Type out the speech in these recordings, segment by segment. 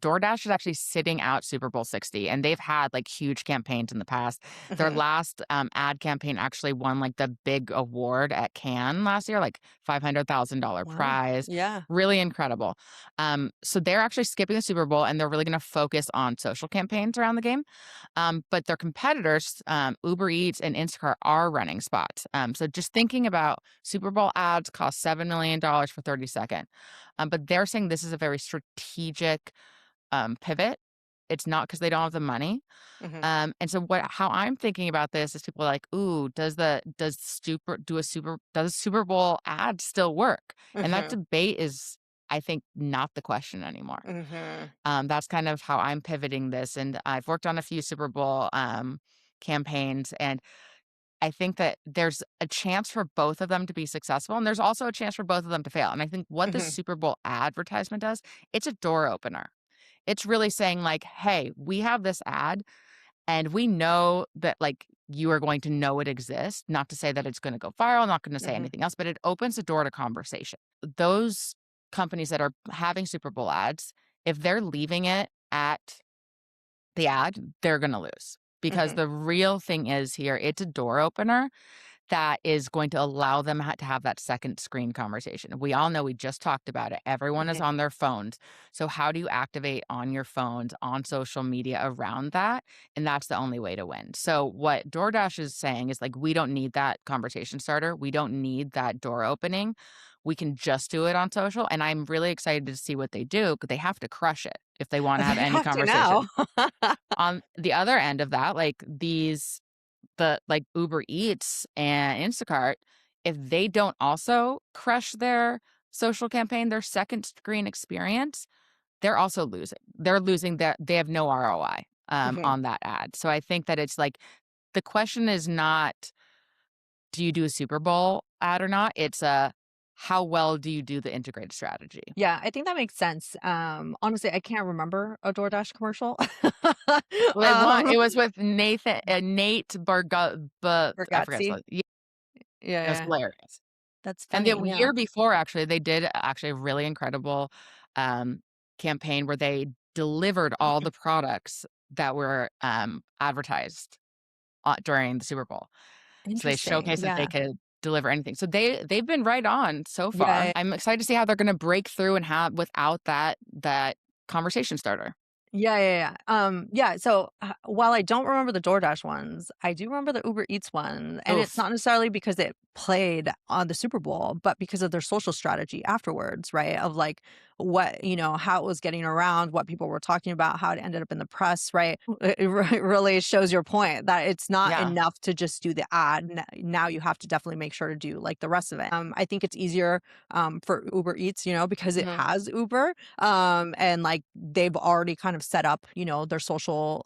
DoorDash is actually sitting out Super Bowl 60, and they've had like huge campaigns in the past. Their Mhm. last ad campaign actually won like the big award at Cannes last year, like $500,000 Wow. prize. Yeah. Really incredible. So they're actually skipping the Super Bowl, and they're really going to focus on social campaigns around the game. But their competitors, Uber Eats and Instacart, are running spots. So just thinking about Super Bowl ads cost $7 million for 30 seconds. But they're saying this is a very strategic pivot. It's not because they don't have the money. Mhm. And so how I'm thinking about this is people are like, ooh, does a Super Bowl ad still work? And that Mhm. debate is, I think, not the question anymore. Mhm. That's kind of how I'm pivoting this. And I've worked on a few Super Bowl campaigns, and I think that there's a chance for both of them to be successful, and there's also a chance for both of them to fail. And I think what the Mhm. Super Bowl advertisement does, it's a door opener. It's really saying like, "Hey, we have this ad and we know that like you are going to know it exists." Not to say that it's going to go viral, not going to say Mhm. anything else, but it opens the door to conversation. Those companies that are having Super Bowl ads, if they're leaving it at the ad, they're going to lose. Because Mhm. the real thing is here, it's a door opener that is going to allow them to have that second screen conversation. We all know, we just talked about it. Everyone is Mhm. on their phones. So how do you activate on your phones, on social media around that? And that's the only way to win. So what DoorDash is saying is like, we don't need that conversation starter. We don't need that door opening. We can just do it on social. And I'm really excited to see what they do, because they have to crush it if they want to They have any have to now. conversation. On the other end of that, like like Uber Eats and Instacart, if they don't also crush their social campaign, their second screen experience, they're also losing. They're losing that they have no ROI Mhm. on that ad. So I think that it's like the question is not, do you do a Super Bowl ad or not? It's a, how well do you do the integrated strategy? Yeah, I think that makes sense. Honestly, I can't remember a DoorDash commercial. Well, Um, it was with Nate I forget his Bargatze. last. Yeah, Yeah, it was yeah. hilarious. That's And the funny, yeah. year before, actually, they did actually a really incredible, um, campaign where they delivered all the products that were, advertised, during the Super Bowl. So they Interesting, showcased that they yeah. could deliver anything. So they've been right on so far. Yeah. I'm excited to see how they're gonna break through and have without that conversation starter. Yeah, yeah, yeah. Yeah, so, while I don't remember the DoorDash ones, I do remember the Uber Eats one, and it's Oof. not necessarily because it played on the Super Bowl, but because of their social strategy afterwards, right? Of, like, how it was getting around, what people were talking about, how it ended up in the press, right? It really shows your point that it's not Yeah. enough to just do the ad. Now you have to definitely make sure to do, like, the rest of it. I think it's easier, for Uber Eats, because it Mhm. has Uber, and like they've already kind of set up their social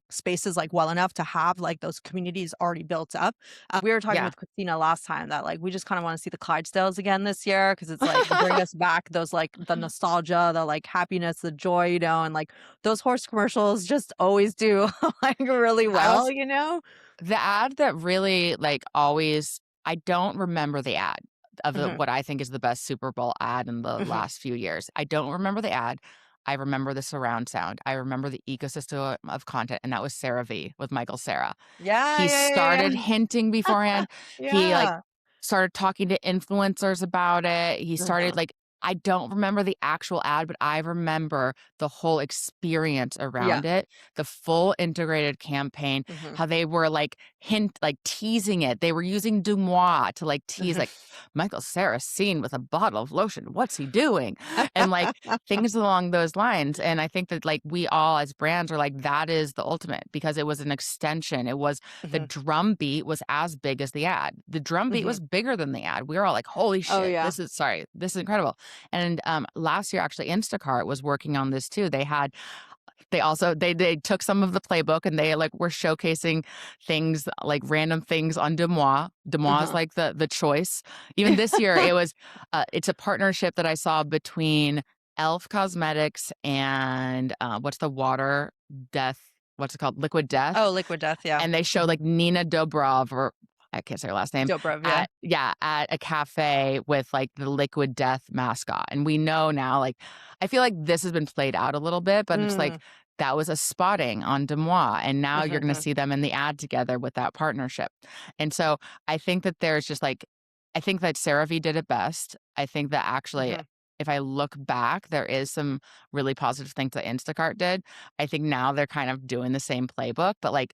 spaces like well enough to have like those communities already built up. We were talking Yeah. with Christina last time that like we just kind of want to see the Clydesdales again this year because it's like bring us back those like the nostalgia, the like happiness, the joy, and like those horse commercials just always do like really I well, was The ad that really, like, always, I don't remember the ad of Hmm. what I think is the best Super Bowl ad in the Hmm. last few years. I don't remember the ad. I remember the surround sound. I remember the ecosystem of content, and that was CeraVe with Michael Cera. Yeah, He yeah, yeah, started yeah. hinting beforehand. He, like, Yeah. started talking to influencers about it. He started, Uh-huh. like, I don't remember the actual ad, but I remember the whole experience Yeah. around it, the full integrated campaign, Hmm. how they were, like, teasing it. They were using Dumois to, like, tease, like, Hmm. "Michael Cera's seen with a bottle of lotion. What's he doing?" And, like, things along those lines, and I think that, like, we all as brands are like, that is the ultimate because it was an extension. It was the Hmm. drum beat was as big as the ad. The drum beat Hmm. was bigger than the ad. We were all like, "Holy Oh shit, yeah. this is incredible." And, last year, actually, Instacart was working on this too. They took some of the playbook and they, like, were showcasing things, like, random things on Demois. Demois is, Uh-huh. like, the choice. Even this year, it's a partnership that I saw between Elf Cosmetics and, what's the water death what's it called? Liquid Death, Oh, Liquid Death, yeah. and they showed, Mhm. like, Nina Dobrev or I can't say her last name, Dobrev, yeah. at a cafe with, like, the Liquid Death mascot, and we know now, like I feel like this has been played out a little bit, but it's Mm, like, that was a spotting on Demois, and now you're gonna mhm, see them in the ad together with that partnership, and so, I think that there's just, like I think that CeraVe did it best. I think that actually, mhm, if I look back, there is some really positive things that Instacart did. I think now they're kind of doing the same playbook, but, like,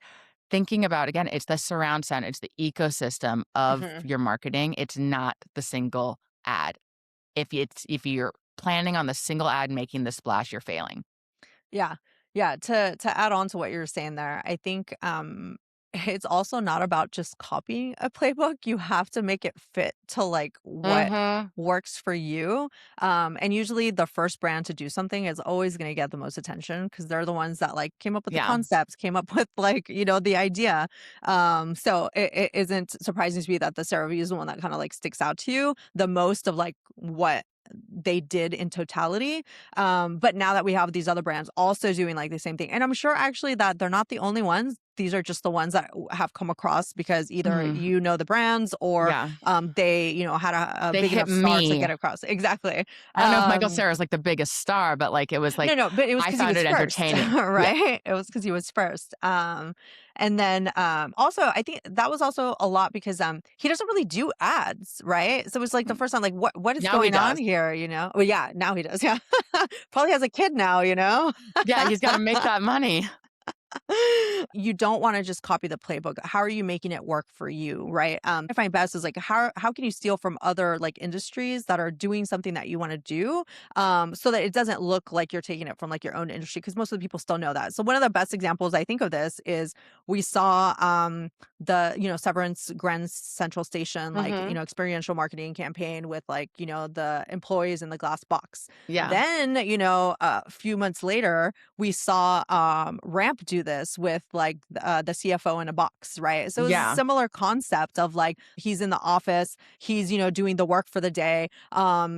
thinking about again, it's the surround sound, it's the ecosystem of mhm. your marketing. It's not the single ad. If you're planning on the single ad making the splash, you're failing. Yeah. Yeah, to add on to what you're saying there, I think, it's also not about just copying a playbook, you have to make it fit to, like, what Mhm. works for you, and usually the first brand to do something is always gonna get the most attention because 'cause they're the ones that, like, came up with the Yeah. concepts, came up with, like, the idea, so it isn't surprising to me that the CeraVe is the one that kinda, like, sticks out to you the most of, like, what they did in totality. But now that we have these other brands also doing like the same thing, and I'm sure actually that they're not the only ones. These are just the ones that have come across because either Mhm. the brands or Yeah. they had a They big hit enough star to me. get across. Exactly. I don't know if Michael Um, Cera is, like, the biggest star, but, like, it was, no, like, no, but it was I because he found was it first, entertaining. Yeah. right? It was because he was first. And then, also, I think that was also a lot because, he doesn't really do ads, right? So it was like the Mm. first time, like, what is Now he going on does. here, you know? Well, yeah, now he does, yeah. Probably has a kid now, you know? Yeah, he's gotta make that money. You don't wanna just copy the playbook. How are you making it work for you, right? I find best is, like, how can you steal from other, like, industries that are doing something that you wanna do, so that it doesn't look like you're taking it from, like, your own industry? Because most of the people still know that. So one of the best examples I think of this is we saw, the, Severance Grand Central Station, like, Mhm. experiential marketing campaign with, like, the employees in the glass box. Yeah. Then, a few months later, we saw Ramp do this with like the CFO in a box, right? So it was a Yeah. similar concept of like he's in the office, he's doing the work for the day.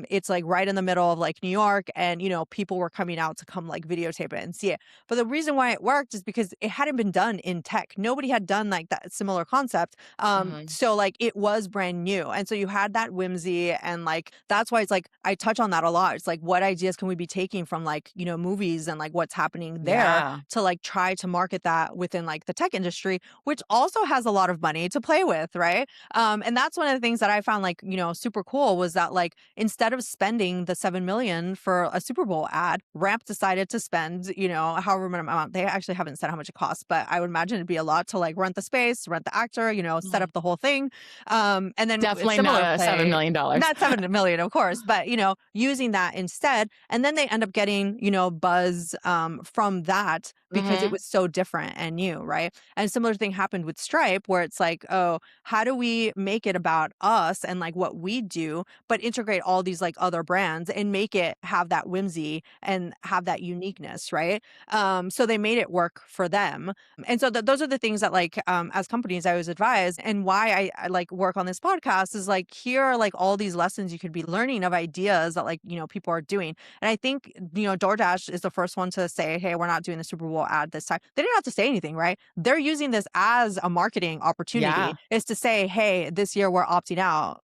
It's like right in the middle of like New York, and people were coming out to come like videotape it and see it. But the reason why it worked is because it hadn't been done in tech. Nobody had done like that similar concept. Mhm. So like it was brand new, and so you had that whimsy, and like that's why it's like I touch on that a lot. It's like what ideas can we be taking from like movies and like what's happening there Yeah. to like try to market that within like the tech industry, which also has a lot of money to play with, right? And that's one of the things that I found like, super cool was that like instead of spending the 7 million for a Super Bowl ad, Ramp decided to spend, however many amount. They actually haven't said how much it costs, but I would imagine it'd be a lot to like rent the space, rent the actor, set Mhm. up the whole thing. And then a Definitely not similar a play, $7,000,000. not 7 million, of course, but using that instead. And then they end up getting, buzz from that because it Mhm. was so different and new, right? And similar thing happened with Stripe, where it's like, oh, how do we make it about us and like what we do, but integrate all these like other brands and make it have that whimsy and have that uniqueness, right? So they made it work for them. And so those are the things that like as companies I always advise, and why I like work on this podcast is like here are like all these lessons you could be learning of ideas that like people are doing. And I think DoorDash is the first one to say, hey, we're not doing the Super Bowl ad this time. They didn't have to say anything, right? They're using this as a marketing opportunity, Yeah. is to say, hey, this year we're opting out.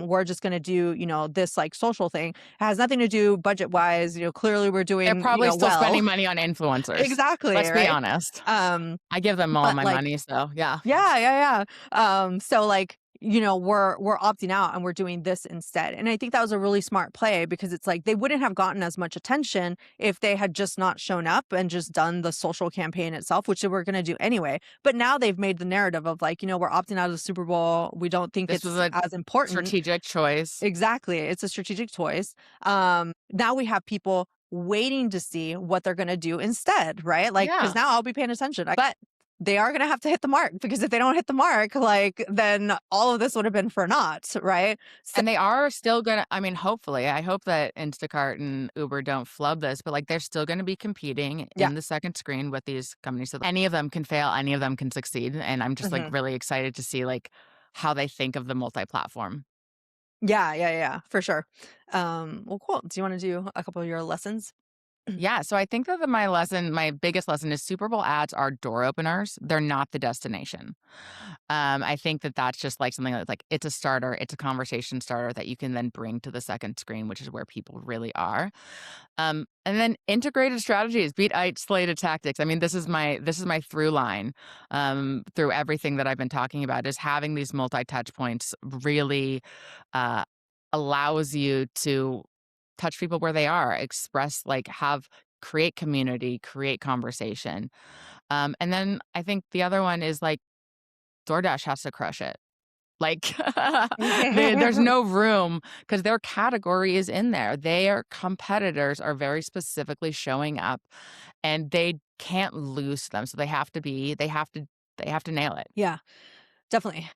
We're just going to do this like social thing. It has nothing to do budget wise. Clearly we're They're doing probably still well. spending money on influencers. Exactly, Let's be right? honest. um I give them all but my like money, so yeah. yeah, yeah, yeah. So like, we're opting out and we're doing this instead. And I think that was a really smart play because it's like they wouldn't have gotten as much attention if they had just not shown up and just done the social campaign itself, which they were going to do anyway. But now they've made the narrative of like, we're opting out of the Super Bowl. We don't think This was it's a as important. strategic choice. Exactly. It's a strategic choice. Now we have people waiting to see what they're going to do instead, right? Like, because Yeah. now I'll be paying attention. But they are going to have to hit the mark because if they don't hit the mark, like, then all of this would have been for naught, right? So, And they are still gonna I mean, hopefully, I hope that Instacart and Uber don't flub this, but, like, they're still gonna be competing yeah. in the second screen with these companies, so any of them can fail, any of them can succeed, and I'm just, like, Hmm. really excited to see, like, how they think of the multi-platform. Yeah. Yeah. Yeah. For sure. Well, cool. Do you want to do a couple of your lessons? Yeah, so I think that my biggest lesson is Super Bowl ads are door openers. They're not the destination. I think that that's just like something that's like it's a starter, it's a conversation starter that you can then bring to the second screen, which is where people really are. And then integrated strategies, beat isolated tactics. I mean, this is my through line through everything that I've been talking about is having these multi touch points really uh, allows you to touch people where they are, express like have create community, create conversation. And then I think the other one is like DoorDash has to crush it. Like, there's no room because their category is in there. Their competitors are very specifically showing up, and they can't lose to them, so they have to nail it. Yeah, definitely.